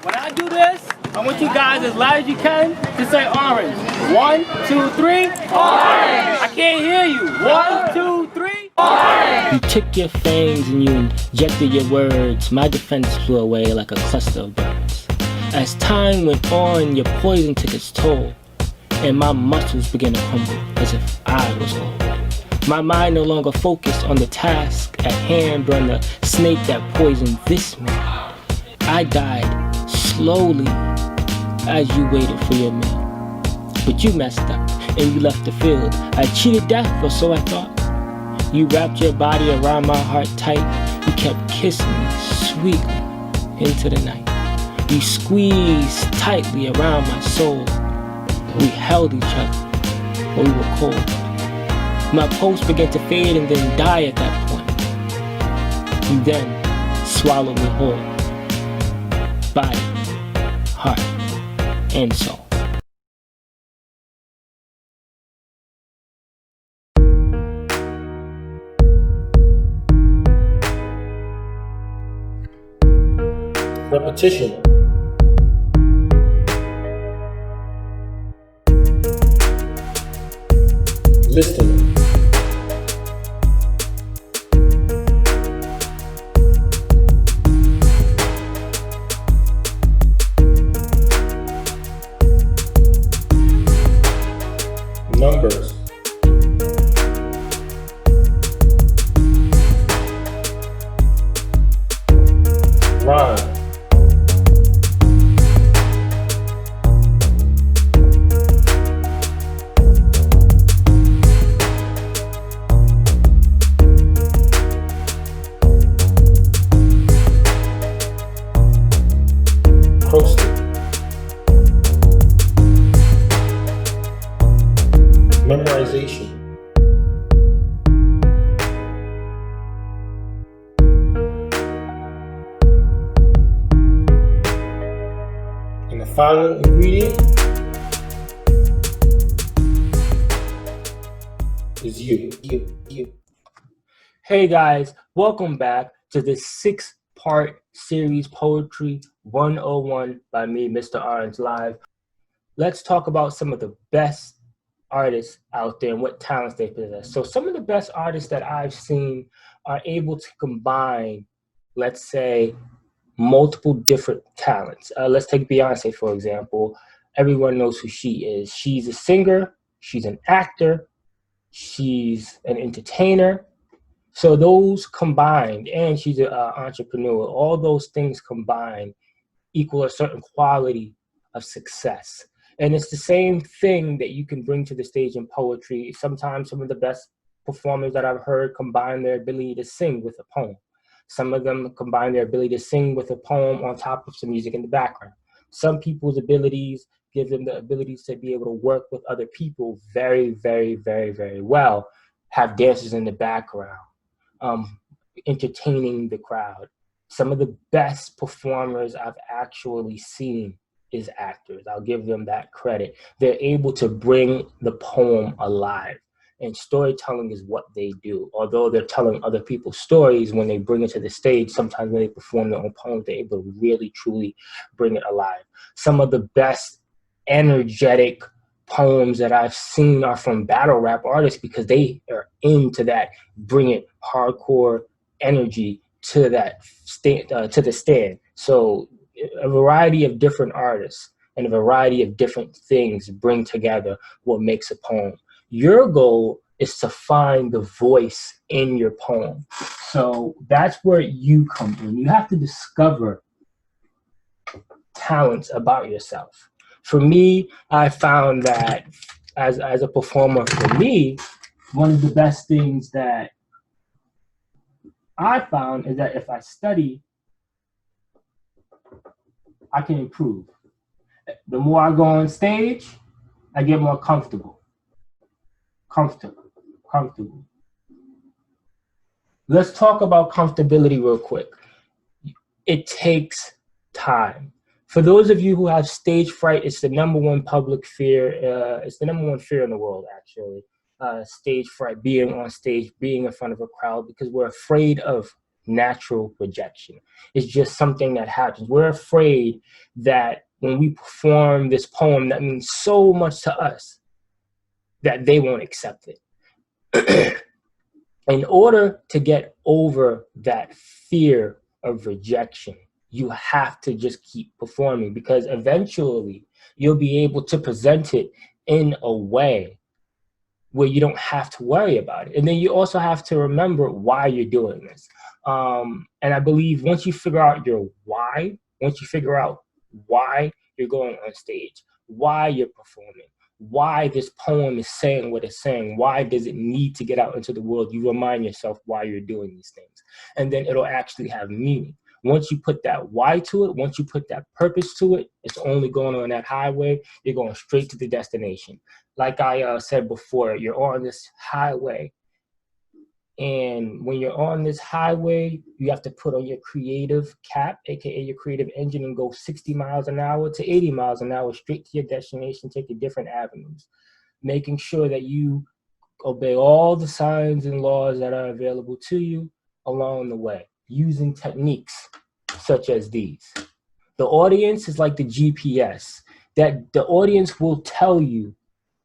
When I do this, I want you guys as loud as you can to say orange. 1, 2, 3. Orange! I can't hear you. 1, 2, 3. Orange! You took your fangs and you injected your words. My defense flew away like a cluster of birds. As time went on, your poison took its toll, and my muscles began to crumble as if I was old. My mind no longer focused on the task at hand, but on the snake that poisoned this man. I died slowly as you waited for your meal. But you messed up and you left the field. I cheated death, or so I thought. You wrapped your body around my heart tight. You kept kissing me sweetly into the night. You squeezed tightly around my soul. We held each other, but we were cold. My pulse began to fade and then die at that point. You then swallowed me whole. Body, heart, and soul. Repetition. Listening. Numbers. Rhyme. Acrostic. Memorization. And the final ingredient is you. Hey guys, welcome back to this 6-part series, Poetry 101 by me, Mr. Orange Live. Let's talk about some of the best artists out there and what talents they possess. So some of the best artists that I've seen are able to combine, let's say, multiple different talents. Let's take Beyonce, for example. Everyone knows who she is. She's a singer, she's an actor, she's an entertainer. So those combined, and she's an entrepreneur, all those things combined equal a certain quality of success. And it's the same thing that you can bring to the stage in poetry. Sometimes some of the best performers that I've heard combine their ability to sing with a poem. Some of them combine their ability to sing with a poem on top of some music in the background. Some people's abilities give them the ability to be able to work with other people very, very, very, very well, have dancers in the background, entertaining the crowd. Some of the best performers I've actually seen is actors. I'll give them that credit. They're able to bring the poem alive. And storytelling is what they do. Although they're telling other people's stories, when they bring it to the stage, sometimes when they perform their own poems, they're able to really, truly bring it alive. Some of the best energetic poems that I've seen are from battle rap artists because they are into that, bring it hardcore energy to that to the stand. So a variety of different artists and a variety of different things bring together what makes a poem. Your goal is to find the voice in your poem. So that's where you come in. You have to discover talents about yourself. For me, I found that as a performer, for me, one of the best things that I found is that if I study, I can improve. The more I go on stage, I get more comfortable. Let's talk about comfortability real quick. It takes time. For those of you who have stage fright, it's the number one public fear. It's the number one fear in the world, actually. Stage fright, being on stage, being in front of a crowd, because we're afraid of natural rejection. It's just something that happens. We're afraid that when we perform this poem that means so much to us, that they won't accept it. In order to get over that fear of rejection, you have to just keep performing, because eventually you'll be able to present it in a way where you don't have to worry about it. And then you also have to remember why you're doing this. And I believe once you figure out your why, once you figure out why you're going on stage, why you're performing, why this poem is saying what it's saying, why does it need to get out into the world, you remind yourself why you're doing these things. And then it'll actually have meaning. Once you put that why to it, once you put that purpose to it, it's only going on that highway, you're going straight to the destination. Like I said before, you're on this highway. And when you're on this highway, you have to put on your creative cap, AKA your creative engine, and go 60 miles an hour to 80 miles an hour straight to your destination, taking different avenues, making sure that you obey all the signs and laws that are available to you along the way, using techniques such as these. The audience is like the GPS, that the audience will tell you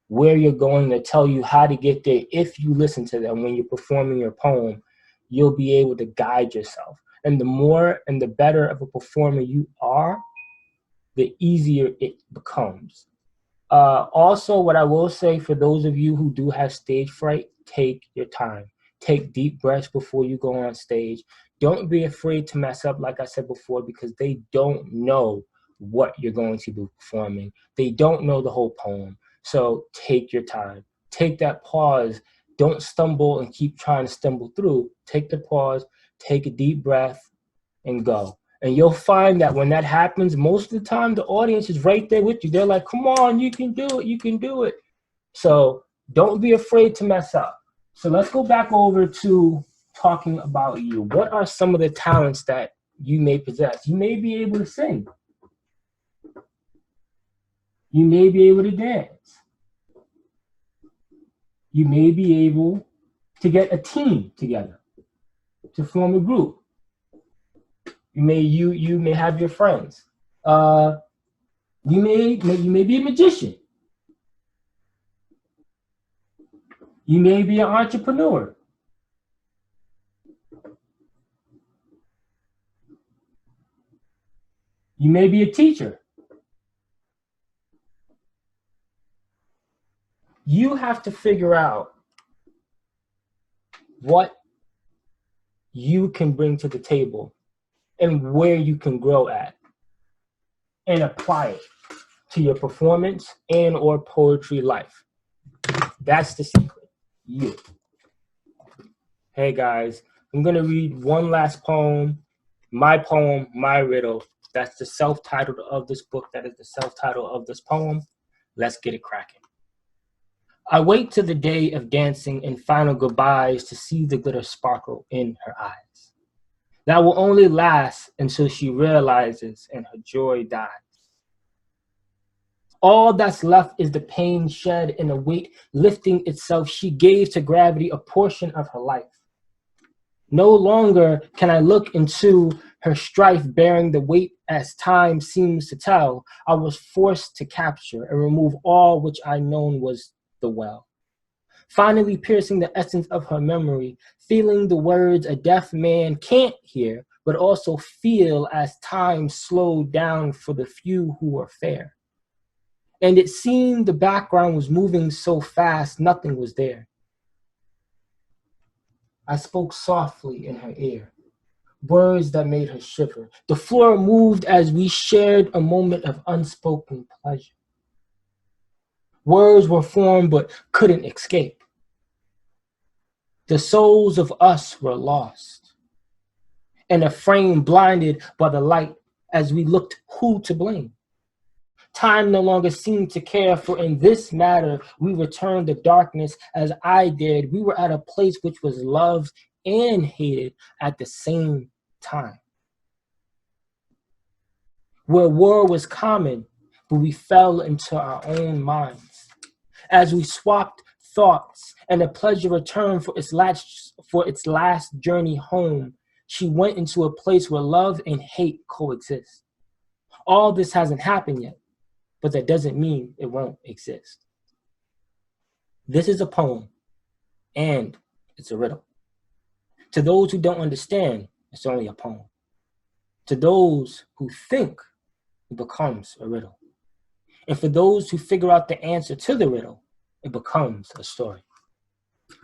where you're going, to tell you how to get there. If you listen to them when you're performing your poem, you'll be able to guide yourself. And the more and the better of a performer you are, the easier it becomes. Also, what I will say for those of you who do have stage fright, take your time. Take deep breaths before you go on stage. Don't be afraid to mess up, like I said before, because they don't know what you're going to be performing. They don't know the whole poem. So take your time. Take that pause. Don't stumble and keep trying to stumble through. Take the pause, take a deep breath, and go. And you'll find that when that happens, most of the time, the audience is right there with you. They're like, come on, you can do it, you can do it. So don't be afraid to mess up. So let's go back over to talking about you. What are some of the talents that you may possess? You may be able to sing. You may be able to dance. You may be able to get a team together to form a group. You may have your friends. You may be a magician. You may be an entrepreneur. You may be a teacher. You have to figure out what you can bring to the table and where you can grow at, and apply it to your performance and or poetry life. That's the secret. You. Hey guys, I'm gonna read one last poem, my riddle. That's the self-titled of this book. That is the self-title of this poem. Let's get it cracking. I wait till the day of dancing and final goodbyes to see the glitter sparkle in her eyes. That will only last until she realizes and her joy dies. All that's left is the pain shed and the weight lifting itself. She gave to gravity a portion of her life. No longer can I look into her strife bearing the weight as time seems to tell. I was forced to capture and remove all which I known was the well. Finally piercing the essence of her memory, feeling the words a deaf man can't hear, but also feel as time slowed down for the few who were fair. And it seemed the background was moving so fast, nothing was there. I spoke softly in her ear, words that made her shiver. The floor moved as we shared a moment of unspoken pleasure. Words were formed but couldn't escape. The souls of us were lost, and a frame blinded by the light as we looked who to blame. Time no longer seemed to care, for in this matter we returned to darkness as I did. We were at a place which was loved and hated at the same time, where war was common, but we fell into our own minds. As we swapped thoughts and the pleasure returned for its last journey home, She went into a place where love and hate coexist. All this hasn't happened yet, but that doesn't mean it won't exist. This is a poem, and it's a riddle. To those who don't understand, it's only a poem. To those who think, it becomes a riddle. And for those who figure out the answer to the riddle, it becomes a story.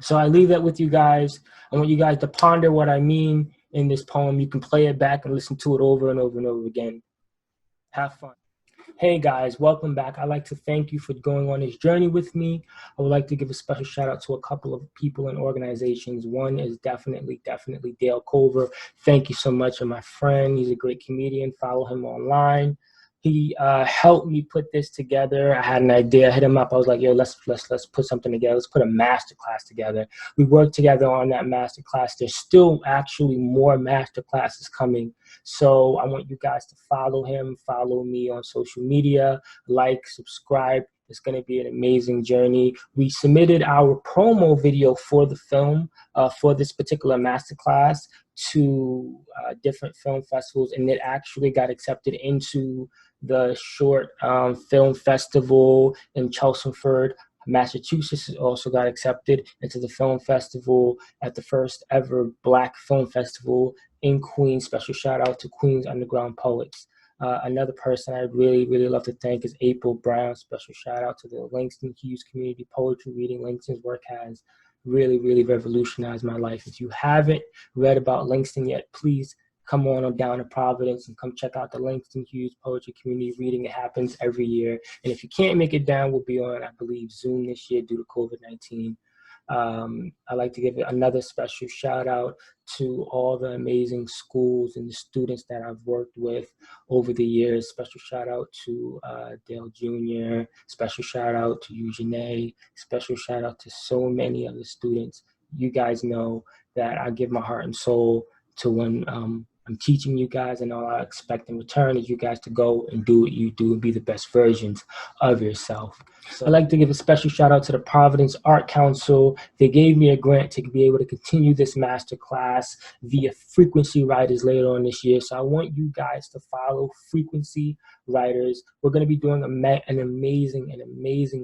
So I leave that with you guys. I want you guys to ponder what I mean in this poem. You can play it back and listen to it over and over and over again. Have fun. Hey guys, welcome back. I'd like to thank you for going on this journey with me. I would like to give a special shout out to a couple of people and organizations. One is definitely Dale Culver. Thank you so much. And my friend, he's a great comedian. Follow him online. He helped me put this together. I had an idea, I hit him up. I was like, yo, let's put something together. Let's put a masterclass together. We worked together on that masterclass. There's still actually more masterclasses coming. So I want you guys to follow him, follow me on social media, like, subscribe. It's going to be an amazing journey. We submitted our promo video for the film, for this particular masterclass, to different film festivals, and it actually got accepted into the short film festival in Chelmsford, Massachusetts. It also got accepted into the film festival at the first ever Black Film Festival in Queens. Special shout out to Queens Underground Poets. Another person I'd really love to thank is April Brown. Special shout out to the Langston Hughes Community Poetry Reading. Langston's work has really revolutionized my life. If you haven't read about Langston yet, please come on down to Providence and come check out the Langston Hughes Poetry Community Reading. It happens every year. And if you can't make it down, we'll be on, I believe, Zoom this year due to COVID-19. I'd like to give another special shout out to all the amazing schools and the students that I've worked with over the years. Special shout out to Dale Jr., special shout out to Eugene, special shout out to so many of the students. You guys know that I give my heart and soul to when I'm teaching you guys, and all I expect in return is you guys to go and do what you do and be the best versions of yourself. So I'd like to give a special shout out to the Providence Art Council. They gave me a grant to be able to continue this masterclass via Frequency Writers later on this year. So I want you guys to follow Frequency Writers. We're going to be doing an amazing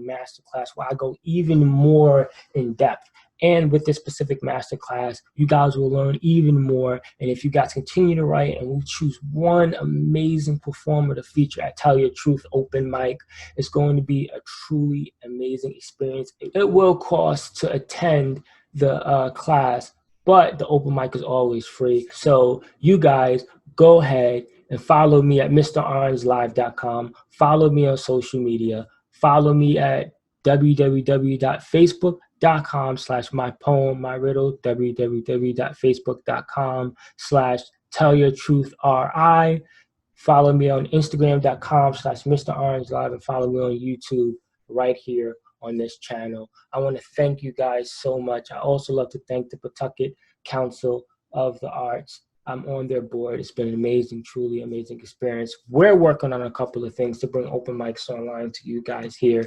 masterclass where I go even more in depth. And with this specific masterclass, you guys will learn even more. And if you guys continue to write, and we'll choose one amazing performer to feature at Tell Your Truth Open Mic, it's going to be a truly amazing experience. It will cost to attend the class, but the open mic is always free. So you guys go ahead and follow me at mrorangelive.com. Follow me on social media. Follow me at www.facebook.com/mypoemmyriddle, www.facebook.com/tellyourtruthri. Follow me on Instagram.com/mrorangelive, and follow me on YouTube right here on this channel. I want to thank you guys so much. I also love to thank the Pawtucket Council of the Arts. I'm on their board. It's been an amazing, truly amazing experience. We're working on a couple of things to bring open mics online to you guys here.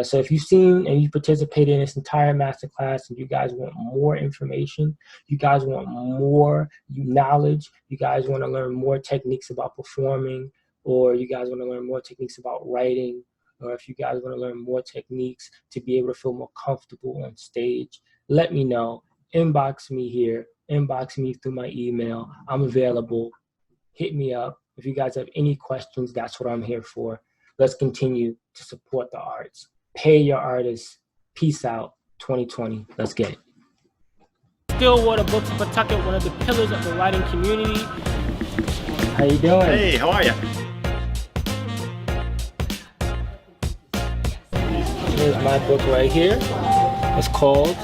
So if you've seen and you participated in this entire masterclass and you guys want more information, you guys want more knowledge, you guys want to learn more techniques about performing, or you guys want to learn more techniques about writing, or if you guys want to learn more techniques to be able to feel more comfortable on stage, let me know. Inbox me here. Inbox me through my email. I'm available. Hit me up. If you guys have any questions, that's what I'm here for. Let's continue to support the arts. Pay your artists. Peace out. 2020. Let's get it. Stillwater Books of Pawtucket, one of the pillars of the writing community. How you doing? Hey, how are you? Here's my book right here. It's called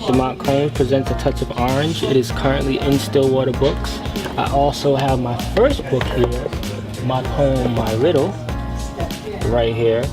Damont Combs Presents a Touch of Orange. It is currently in Stillwater Books. I also have my first book here, my poem, My Riddle, right here.